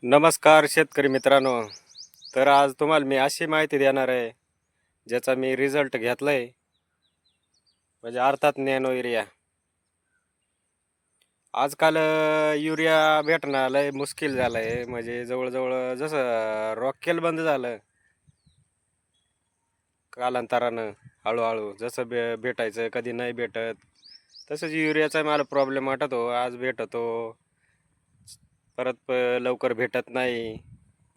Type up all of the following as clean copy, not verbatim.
नमस्कार शेतकरी मित्रांनो. तर आज तुम्हाला मी अशी माहिती देणार आहे ज्याचा मी रिझल्ट घेतलाय, म्हणजे अर्थात नॅनो युरिया. आजकाल युरिया भेटणं लय मुश्किल झालंय, म्हणजे जवळजवळ जसं रॉकेल बंद झालं कालांतरानं. हळूहळू जसं भेटायचं कधी नाही भेटत, तसंच युरियाचा मला प्रॉब्लेम वाटतो. आज भेटतो, परत लवकर भेटत नाही.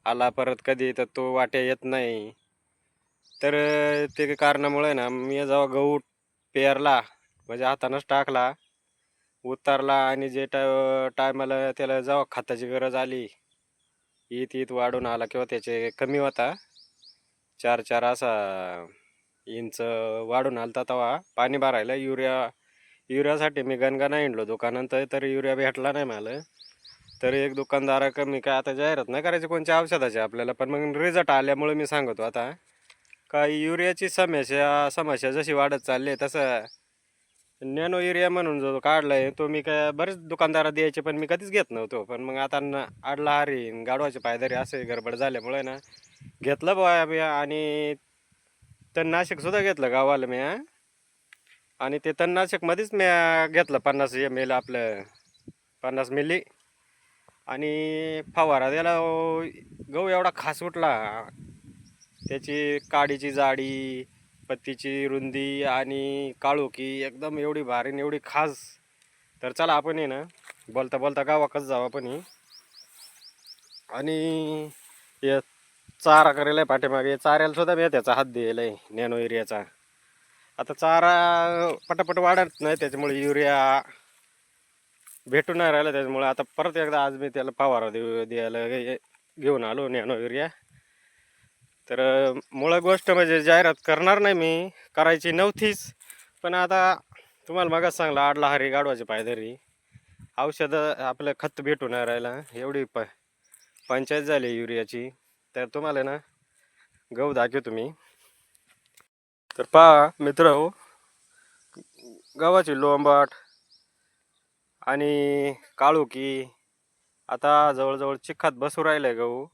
आला परत कधी तर तो वाट्या येत नाही. तर ते कारणामुळे ना मी जेव्हा गहू पेरला, म्हणजे हातानंच टाकला, उतारला, आणि जे टायमाला त्याला जेव्हा खताची गरज आली, ईत ईत वाढून आला किंवा त्याचे कमी होता, 4-4 असा इंच वाढून आलता, तेव्हा पाणी भरायला युरियासाठी मी गणगणा हिंडलो दुकानात, तर युरिया भेटला नाही मला. तर एक दुकानदारा कमी काय, आता जाहिरात नाही करायची कोणत्या औषधाची आपल्याला, पण मग रिझल्ट आल्यामुळे मी सांगतो आता. का युरियाची समस्या समस्या जशी वाढत चालली आहे, तसं नॅनो युरिया म्हणून जो काढलाय तो मी काय बरेच दुकानदारा द्यायचे, पण मी कधीच घेत नव्हतो. पण मग आता आडला हरी न गाडवाचे पायदरी असे गडबड झाल्यामुळे ना घेतलं बुवा मी. आणि तणनाशक सुद्धा घेतलं गावाला मी, आणि ते तणनाशक मध्येच मी घेतलं 50 ml, आपलं 50 मिली. आणि फवारा त्याला गहू एवढा खास उठला, त्याची काडीची जाडी, पत्तीची रुंदी आणि काळोखी एकदम एवढी भारी आणि एवढी खास. तर चला आपण ना बोलता बोलता गावाकच जाऊ आपण आणि हे चारा करायला पाठीमागे चाऱ्याला सुद्धा मी त्याचा हात दिलाय नॅनो युरियाचा. आता चारा पटापट वाढत नाही, त्याच्यामुळे युरिया भेटून नाही राहिला. त्याच्यामुळे आता परत एकदा आज मी त्याला फवारा द्यायला घेऊन आलो नॅनो युरिया. तर मूळ गोष्ट म्हणजे जाहिरात करणार नाही मी, करायची नव्हतीच, पण आता तुम्हाला मगच सांगलं, आडला हरी गाडवाचे पायधरी औषधं आपलं खत भेटून नाही राहिला, एवढी पंचायत झाली युरियाची. तर तुम्हाला ना गहू दाखव तुम्ही. तर पहा मित्र हो, गव्हाची लोंबाट आणि काळुकी, आता जवळजवळ चिखलात बसू राहिलंय गहू,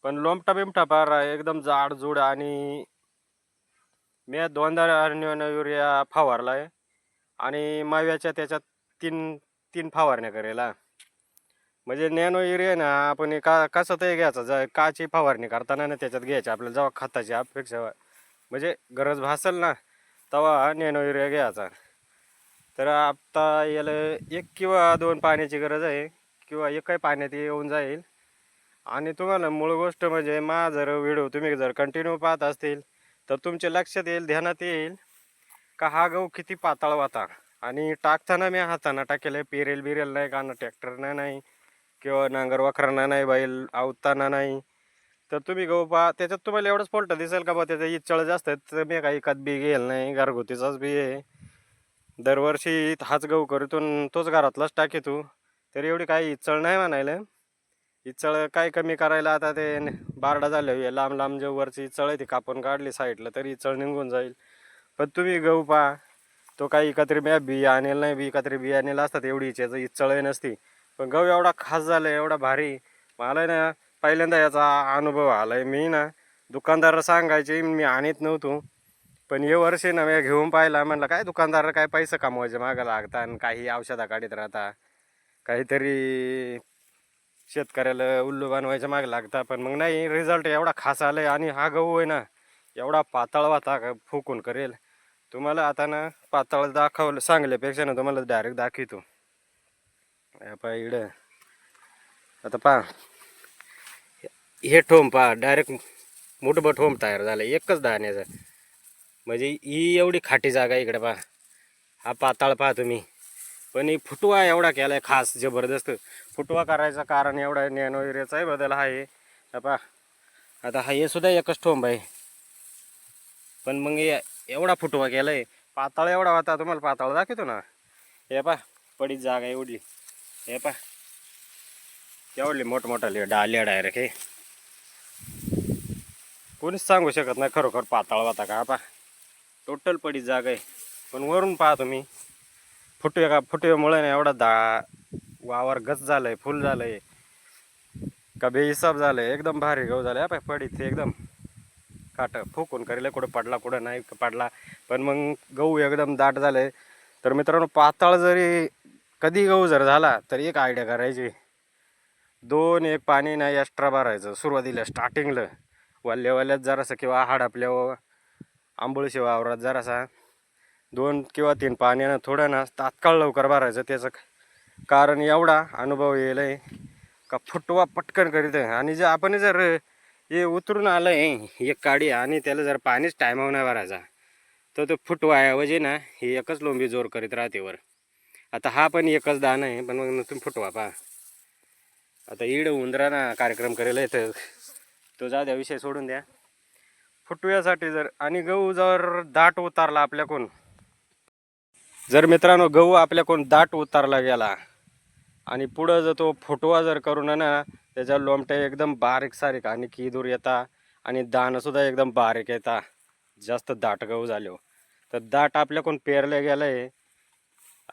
पण लोंबटा बिमटा पार एकदम जाड जुड. आणि मी 2दा युरिया फवारलाय, आणि माव्याच्या त्याच्यात तीन तीन फवारण्या करायला. म्हणजे नॅनो युरिया ना आपण का कसं ते घ्यायचं, काची फवारणी करताना ना त्याच्यात घ्यायची आपल्याला, जेव्हा खताची अपेक्षा म्हणजे गरज भासेल ना, तेव्हा नॅनो युरिया घ्यायचा. तर आता याला 1 किंवा 2 पाण्याची गरज आहे, किंवा एकही पाण्यात येऊन जाईल. आणि तुम्हाला मूळ गोष्ट म्हणजे जर व्हिडिओ तुम्ही जर कंटिन्यू पाहत असतील, तर तुमच्या लक्षात येईल, ध्यानात येईल का हा गहू किती पातळ होता. आणि टाकताना मी हाताना टाकेल, पेरेल बिरेल नाही, का ट्रॅक्टरनं नाही, किंवा नांगर वखरांना नाही, बैल आवताना नाही. तर तुम्ही गहू पहा, त्याच्यात तुम्हाला एवढंच फॉल्ट दिसेल का बा त्याचं इचळ जास्त आहे. तर मी काही एकात बी घेईल नाही, घरगुतीचाच बी आहे. दरवर्षी हाच गहू करीतून तोच घरातलाच टाकीतो. तर एवढी काही इचळ नाही म्हणायला. इचळ काय कमी करायला आता ते बारडा झाले, लांब लांब जे वरची इचळ आहे ती कापून काढली साईडला तरी इचळ निघून जाईल. पण तुम्ही गहू पहा, तो काही एकत्री बी आणेल नाही, एकत्री बी आणेल असतात, एवढी याचं इचळही नसती. पण गहू एवढा खास झाला, एवढा भारी. मला ना पहिल्यांदा याचा अनुभव आलाय. मी ना दुकानदाराला सांगायचे मी आणत नव्हतो, पण हे वर्षी ना मी घेऊन पाहिला. म्हणलं काय दुकानदार काय पैसे कमवायचे मागं लागता, आणि काही औषधा काढीत राहता, काहीतरी शेतकऱ्याला उल्लू बनवायच्या मागे लागता. पण मग नाही, रिझल्ट एवढा खास आलाय. आणि हा गहू आहे ना एवढा पातळ वाता फुकून करेल तुम्हाला. आता ना पातळ दाखवलं सांगल्यापेक्षा ना तुम्हाला डायरेक्ट दाखवतो. पहा इकडं, आता पहा हे ठोंब पहा, डायरेक्ट मुठभर ठोंब तयार झाला एकच दाण्याचा. म्हणजे ही एवढी खाटी जागा इकडे पहा. हा पाताळ पहा तुम्ही, पण ही फुटवा एवढा केलाय खास जबरदस्त. फुटवा करायचं कारण एवढा नॅनो युरियाचाही बदल आहे. पहा आता हा हे सुद्धा एकच ठोंब आहे, पण मग एवढा फुटवा केलाय. पाताळ एवढा होता, तुम्हाला पाताळ दाखवतो ना. हे पहा पडीत जागा एवढी, हे पहा एवढी मोठमोठाली डाल्या डायरेक्ट. हे कोणीच सांगू शकत नाही खरोखर पाताळ होता का. पहा टोटल पडीत जागा आहे. पण वरून पहा तुम्ही, फुटव्यामुळे ना एवढा वावर गच झालंय, फुल झालंय. का बेहिसाब झालंय. एकदम भारी गहू झाले पाय पडीत एकदम काट फुकून करेल कुठं पडला कुठं नाही पडला, पण मग गहू एकदम दाट झालंय. तर मित्रांनो पाताळ जरी कधी गहू जर झाला तर एक आयडिया करायची, 2 पाणी नाही एक्स्ट्रा भरायचं सुरुवातीला स्टार्टिंगला वाल्यात जरासं, किंवा आपल्या आंबोळशी वावरात जरासा 2 किंवा 3 पाण्यानं थोडं ना तात्काळ लवकर भरायचं. त्याचं कारण एवढा अनुभव येईल का फुटवा पटकन करीत आहे. आणि जर आपण जर हे उतरून आलं एक काडी आणि त्याला जर पाणीच टायमावर नाही भरायचा तर तो फुटवाऐवजी ना ही एकच लोंबी जोर करीत राहते वर. आता हा पण एकच दाणं आहे, पण मग तुम्ही फुटवा पहा. आता इड उंदरा ना कार्यक्रम करेल तर तो जा द्या, विषय सोडून द्या. फुटव्यासाठी जर आणि गहू जर दाट उतारला आपल्याकडून, जर मित्रांनो गहू आपल्याकडून दाट उतारला गेला आणि पुढं जर तो फुटवा जर करून ना त्याच्या लोमट्या एकदम बारीक सारीक आणि किदूर येता आणि दाणंसुद्धा एकदम बारीक येता, जास्त दाट गहू झाले. तर दाट आपल्याकडून पेरले गेलं आहे.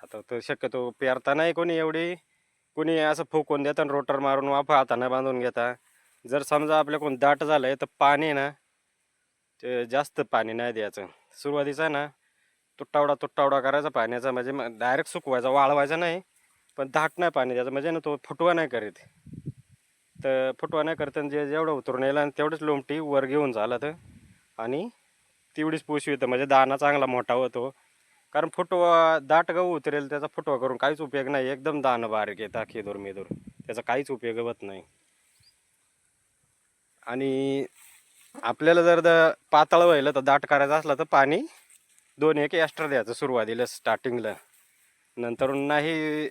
आता तर शक्यतो पेरता नाही कोणी एवढी, कोणी असं फुकून देतं आणि रोटर मारून वाफा हाताने बांधून घेता. जर समजा आपल्याकडून दाट झालं आहे तर पाणी ना ते जास्त पाणी नाही द्यायचं सुरुवातीचा ना, तुटवडा करायचा पाण्याचा, म्हणजे डायरेक्ट सुकवायचा वाळवायचा नाही, पण दाट नाही पाणी द्यायचं, म्हणजे ना तो फुटवा नाही करीत. तर फुटवा नाही करत जे जेवढं उतरून येईल आणि तेवढंच लोमटी वर घेऊन झालं तर, आणि तेवढीच पोशी होतं, म्हणजे दाणा चांगला मोठा होतो. कारण फुटवा दाट गहू उतरेल त्याचा फुटवा करून काहीच उपयोग नाही. एकदम दाणं बारीक येतं खेदूर मेदूर, त्याचा काहीच उपयोग होत नाही. आणि आपल्याला जर पातळ व्हायला तर दाट करायचं असलं तर पाणी 2 एक्स्ट्रा द्यायचं सुरुवातीला स्टार्टिंगला. नंतर नाही,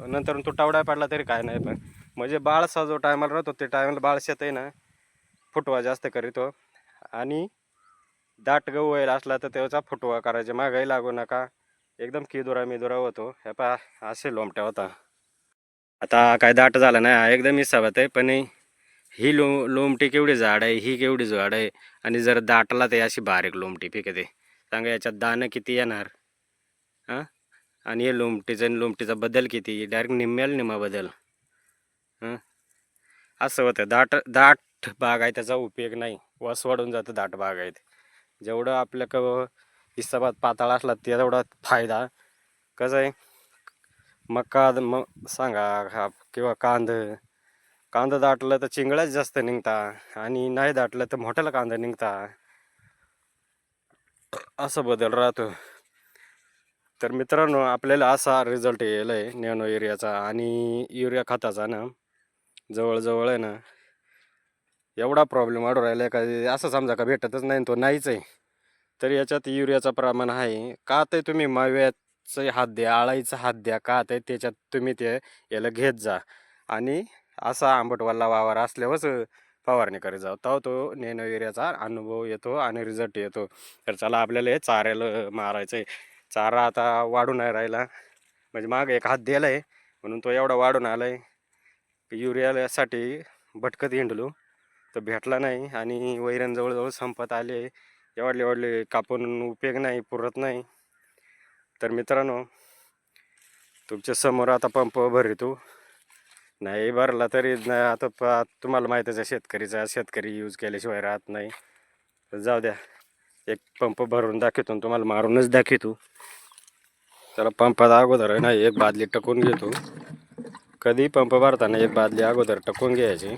नंतर तुटवडा पडला तरी काय नाही. पण म्हणजे बाळसा जो टायमाला राहतो ते टायमाला बाळशात आहे ना फुटवा जास्त करीतो. आणि दाट गहू व्हायला असला तर त्याचा फुटवा करायचे, मागाही लागू नका, एकदम किदुरा मिदुरा होतो. हे पहा असे लोमट्या होता. आता काय दाट झाला नाही एकदम हिसाबात आहे, पण ही लोमटी केवढी जाड आहे, ही केवढी जाड आहे. आणि जर दाटला ते अशी बारीक लोमटी पिकते. सांगा याच्यात दाणं किती येणार हां. आणि हे लोमटीचा बदल किती, डायरेक्ट निम्म्याला निम्मा बदल. हां असं होतं. दाट दाट बाग आहे त्याचा उपयोग नाही, वस वाढून जातं दाट बाग आहेत. जेवढं आपल्या हिसाबात पाताळ असला तेवढा फायदा. कसं आहे मका सांगा किंवा कांदा दाटलं तर चिंगळ्याच जास्त निघता, आणि नाही दाटलं तर मोठ्याला कांदा निघता, असं बदल राहतो. तर मित्रांनो आपल्याला असा रिझल्ट येईल आहे नॅनो युरियाचा आणि युरिया खताचा ना, जवळजवळ आहे ना एवढा प्रॉब्लेम वाढू राहिला आहे का असं समजा का भेटतच नाही, तो नाहीच आहे. तर याच्यात युरियाचं प्रमाण आहे का, ते तुम्ही माव्याचं हात द्या, आळाईचा हात द्या, का ते त्याच्यात तुम्ही ते याला घेत जा. आणि असा आंबटवाला वावर असल्यावरच फवारणी करीत जाऊ, तेव्हा तो नॅनो युरियाचा अनुभव येतो आणि रिझल्ट येतो. तर चला आपल्याला हे चाऱ्याला मारायचं आहे. चारा आता वाढून नाही राहिला, म्हणजे माग एक हात दिला आहे म्हणून तो एवढा वाढून आला आहे. युरियासाठी भटकत हिंडलो तर भेटला नाही, आणि वैरण जवळजवळ संपत आले. एवढले कापून उपयोग नाही, पुरत नाही. तर मित्रांनो तुमच्या समोर आता पंप भरितो, नाही भरला तरी आता तुम्हाला माहीतच आहे शेतकरी यूज केल्याशिवाय राहत नाही. तर जाऊ द्या, एक पंप भरून दाखवतो तुम्हाला, मारूनच दाखवतो. त्याला पंपात अगोदर आहे ना एक बादली टाकून घेतो. कधी पंप भरताना एक बादली अगोदर टाकून घ्यायची,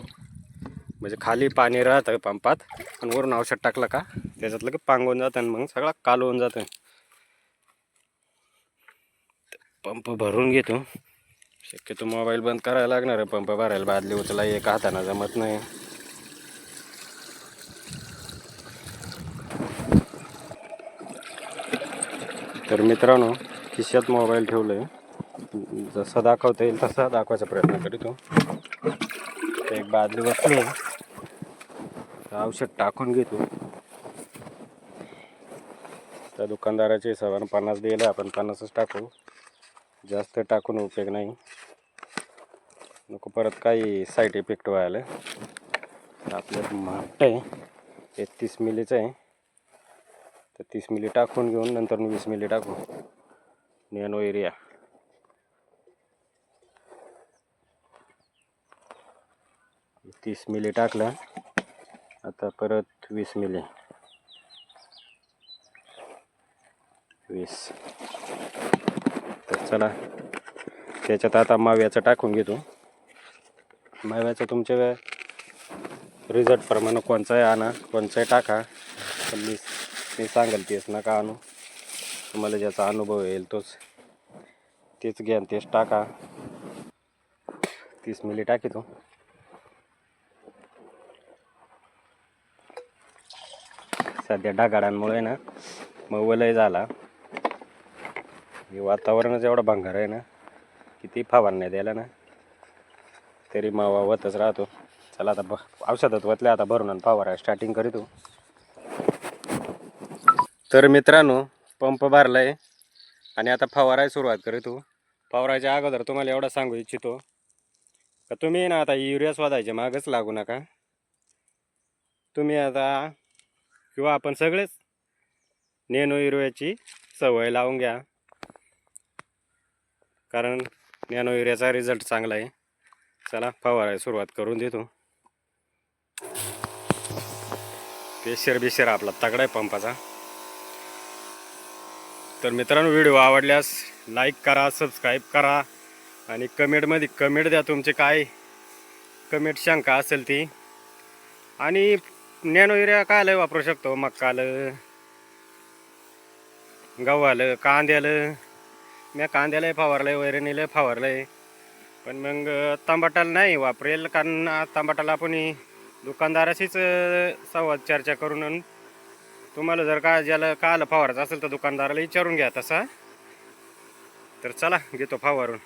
म्हणजे खाली पाणी राहतं पंपात आणि वरून औषध टाकलं का त्याच्यातलं की पांगून जातं आणि मग सगळा काल होऊन जातं. पंप भरून घेतो. शक्यतो मोबाईल बंद करायला लागणार आहे, पंप भरायला बादली उचला एका हाताने जमत नाही. तर मित्रांनो खिशात मोबाईल ठेवलं आहे, जसं दाखवता येईल तसा दाखवायचा प्रयत्न करतो. एक बादली बसली, औषध टाकून घेतो. त्या दुकानदाराच्या हिशोबाने 50 दिले, आपण 50च टाकू, जास्त टाकून उपयोग नाही, नको परत काही साईड इफेक्ट व्हायला. आपलं माठ आहे 31 मिलीचं आहे, तर 30 मिली टाकून घेऊन नंतर 20 मिली टाकू नॅनो युरिया. 30 मिली टाकलं. आता परत 20 मिली. 20. तर चला त्याच्यात आता माव्याचं टाकून घेतो. माव्याचं तुमच्या रिझल्ट प्रमाणे कोणचाही आणा, कोणचाही टाका, पण मी सांगेल तेच नका आणू. तुम्हाला ज्याचा अनुभव येईल तेच घ्या, तेच टाका. 30 मिली टाकीतो. सध्या ढगाळांमुळे ना मग वलय झाला. हे वातावरणच एवढं भंगार आहे ना, किती फवारण्या द्यायला ना तरी मावा होतच राहतो. चला आता औषधात वतले, आता भरून आणि फवारा स्टार्टिंग करीतो. तर मित्रांनो, पंप भरलाय आणि आता फवारायला सुरुवात करीतो. फवारायच्या अगोदर तुम्हाला एवढं सांगू इच्छितो का तुम्ही ना आता युरिया शोधायच्या मागच लागू नका. तुम्ही आता किंवा आपण सगळेच नॅनो युरियाची सवय लावून घ्या, कारण नॅनो युरियाचा रिझल्ट चांगला आहे. चला फवारायला सुरुवात करून देतो. प्रेशर आपला तगडा आहे पंपाचा. तर मित्रांनो, व्हिडिओ आवडल्यास लाईक करा, सबस्क्राईब करा आणि कमेंटमध्ये कमेंट द्या तुमचे काय कमेंट शंका असेल ती. आणि नॅनो युरिया कायला वापरू शकतो, मक्कालं, गव्हालं, कांद्यालं. मी कांद्यालाही फवारलंय, वैरणीला फवारलंय, पण मग टमाटाला नाही वापरेल, कारण टमाटाला आपण दुकानदाराशीच संवाद चर्चा करून, तुम्हाला जर का ज्याला काल फवारायचं असेल तर दुकानदाराला विचारून घ्या तसा. तर चला घेतो फवारून.